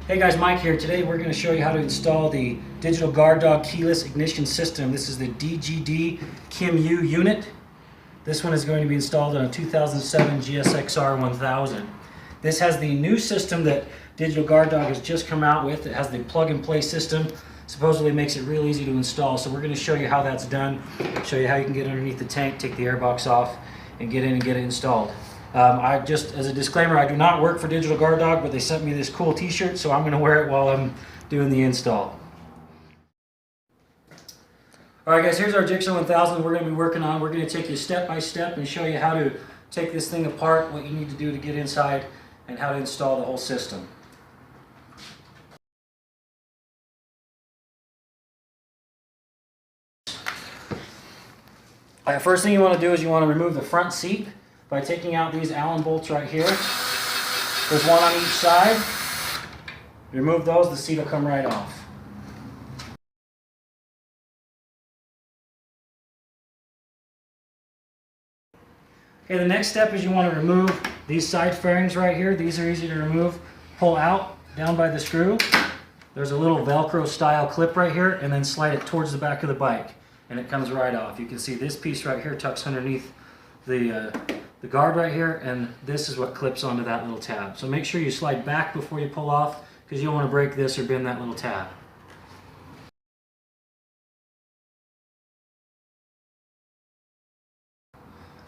Hey guys, Mike here. Today we're going to show you how to install the Digital Guard Dawg Keyless Ignition System. This is the DGD KIM unit. This one is going to be installed on a 2007 GSXR 1000. This has the new system that Digital Guard Dawg has just come out with. It has the plug-and-play system. Supposedly makes it real easy to install. So we're going to show you how that's done, show you how you can get underneath the tank, take the airbox off, and get in and get it installed. I just, as a disclaimer, I do not work for Digital Guard Dawg, but they sent me this cool t-shirt, so I'm going to wear it while I'm doing the install. Alright guys, here's our Jigsaw 1000 we're going to be working on. We're going to take you step by step and show you how to take this thing apart, what you need to do to get inside, and how to install the whole system. Alright, first thing you want to do is you want to remove the front seat by taking out these Allen bolts right here. There's one on each side. Remove those, the seat will come right off. Okay, the next step is you want to remove these side fairings right here. These are easy to remove. Pull out down by the screw. There's a little Velcro style clip right here, and then slide it towards the back of the bike and it comes right off. You can see this piece right here tucks underneath the guard right here, and this is what clips onto that little tab. So make sure you slide back before you pull off, because you don't want to break this or bend that little tab.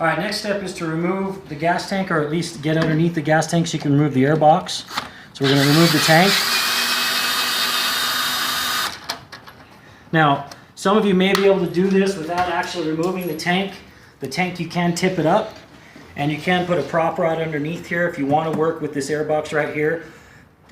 Alright, next step is to remove the gas tank, or at least get underneath the gas tank so you can remove the air box. So we're going to remove the tank. Now, some of you may be able to do this without actually removing the tank. The tank, you can tip it up, and you can put a prop rod underneath here if you want to work with this air box right here.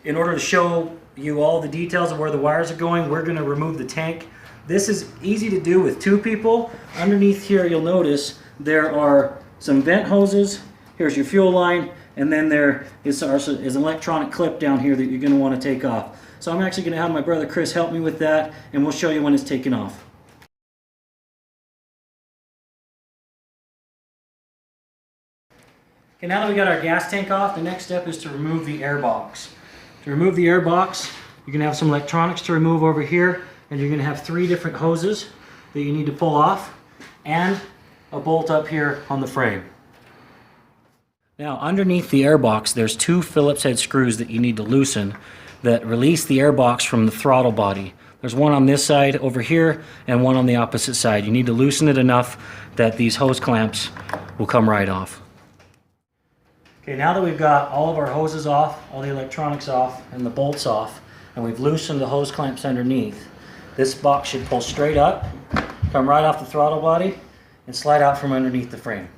In order to show you all the details of where the wires are going, we're going to remove the tank. This is easy to do with two people. Underneath here, you'll notice there are some vent hoses. Here's your fuel line, and then there is an electronic clip down here that you're going to want to take off. So I'm actually going to have my brother Chris help me with that, and we'll show you when it's taken off. Okay, now that we got our gas tank off, the next step is to remove the air box. To remove the air box, you're going to have some electronics to remove over here, and you're going to have 3 different hoses that you need to pull off, and a bolt up here on the frame. Now, underneath the air box, there's 2 Phillips head screws that you need to loosen that release the air box from the throttle body. There's one on this side over here, and one on the opposite side. You need to loosen it enough that these hose clamps will come right off. Okay, now that we've got all of our hoses off, all the electronics off, and the bolts off, and we've loosened the hose clamps underneath, this box should pull straight up, come right off the throttle body, and slide out from underneath the frame.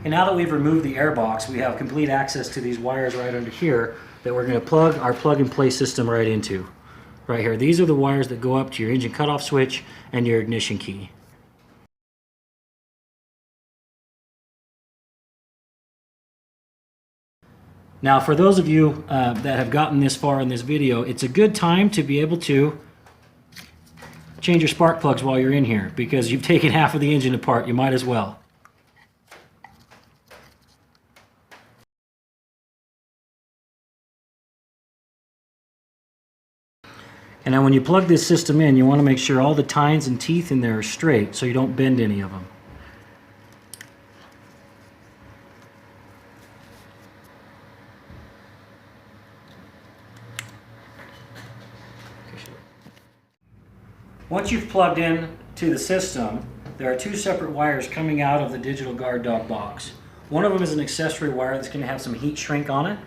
Okay, now that we've removed the air box, we have complete access to these wires right under here that we're going to plug our plug-and-play system right into. Right here. These are the wires that go up to your engine cutoff switch and your ignition key. Now, for those of you that have gotten this far in this video, it's a good time to be able to change your spark plugs while you're in here, because you've taken half of the engine apart. You might as well. And now when you plug this system in, you want to make sure all the tines and teeth in there are straight so you don't bend any of them. Once you've plugged in to the system, there are 2 separate wires coming out of the Digital Guard Dawg box. One of them is an accessory wire that's going to have some heat shrink on it.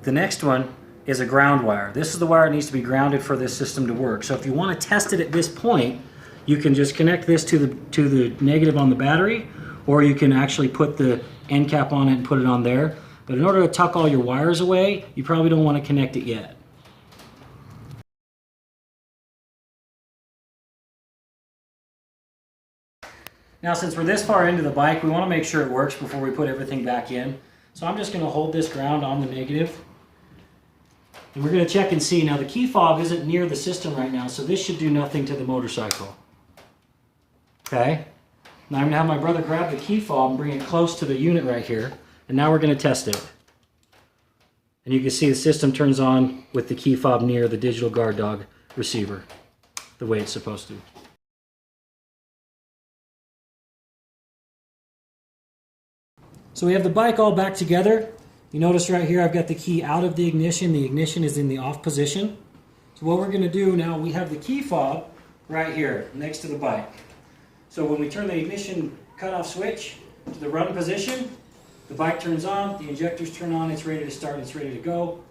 The next one is a ground wire. This is the wire that needs to be grounded for this system to work. So if you want to test it at this point, you can just connect this to the negative on the battery, or you can actually put the end cap on it and put it on there. But in order to tuck all your wires away, you probably don't want to connect it yet. Now, since we're this far into the bike, we want to make sure it works before we put everything back in. So I'm just going to hold this ground on the negative. And we're going to check and see. Now, the key fob isn't near the system right now, so this should do nothing to the motorcycle. Okay? Now I'm going to have my brother grab the key fob and bring it close to the unit right here. And now we're going to test it. And you can see the system turns on with the key fob near the Digital Guard Dawg receiver, the way it's supposed to. So we have the bike all back together. You notice right here I've got the key out of the ignition. The ignition is in the off position. So what we're going to do now, we have the key fob right here next to the bike. So when we turn the ignition cutoff switch to the run position, the bike turns on, the injectors turn on, it's ready to start, it's ready to go.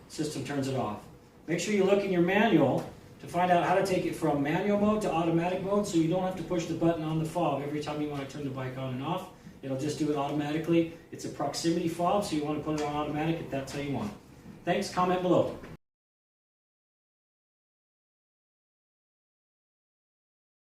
System turns it off. Make sure you look in your manual to find out how to take it from manual mode to automatic mode so you don't have to push the button on the fob every time you want to turn the bike on and off. It'll just do it automatically. It's a proximity fob, so you want to put it on automatic if that's how you want. Thanks, comment below.